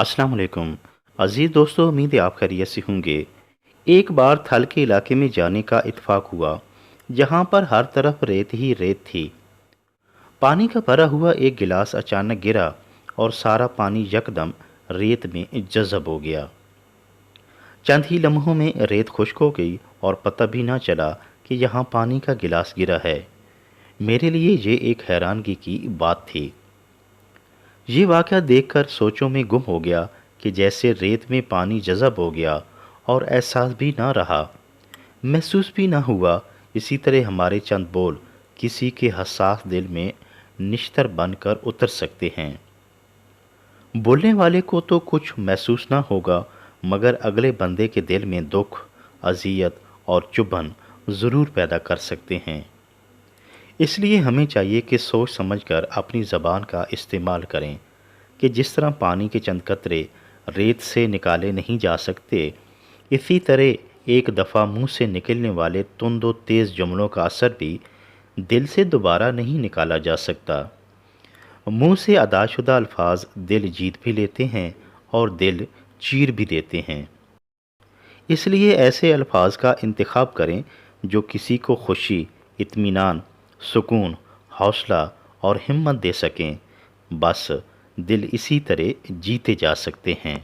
अस्सलाम वालेकुम। अज़ीज़ दोस्तों, उम्मीद है आप खैरियत से होंगे। एक बार थल के इलाके में जाने का इत्फाक हुआ, जहाँ पर हर तरफ रेत ही रेत थी। पानी का भरा हुआ एक गिलास अचानक गिरा और सारा पानी यकदम रेत में जज़ब हो गया। चंद ही लम्हों में रेत खुश्क हो गई और पता भी ना चला कि यहाँ पानी का गिलास गिरा है। मेरे लिए ये एक हैरानगी की बात थी। ये वाक़या देखकर सोचों में गुम हो गया कि जैसे रेत में पानी जज़ब हो गया और एहसास भी ना रहा, महसूस भी ना हुआ। इसी तरह हमारे चंद बोल किसी के हसास दिल में निश्तर बनकर उतर सकते हैं। बोलने वाले को तो कुछ महसूस ना होगा, मगर अगले बंदे के दिल में दुख, अज़ियत और चुभन ज़रूर पैदा कर सकते हैं। इसलिए हमें चाहिए कि सोच समझकर अपनी ज़बान का इस्तेमाल करें कि जिस तरह पानी के चंद कतरे रेत से निकाले नहीं जा सकते, इसी तरह एक दफ़ा मुंह से निकलने वाले तुंद और तेज़ जुमलों का असर भी दिल से दोबारा नहीं निकाला जा सकता। मुंह से अदाशुदा अल्फाज दिल जीत भी लेते हैं और दिल चीर भी देते हैं। इसलिए ऐसे अल्फाज का इंतखाब करें जो किसी को खुशी, इत्मीनान, सुकून, हौसला और हिम्मत दे सकें। बस दिल इसी तरह जीते जा सकते हैं।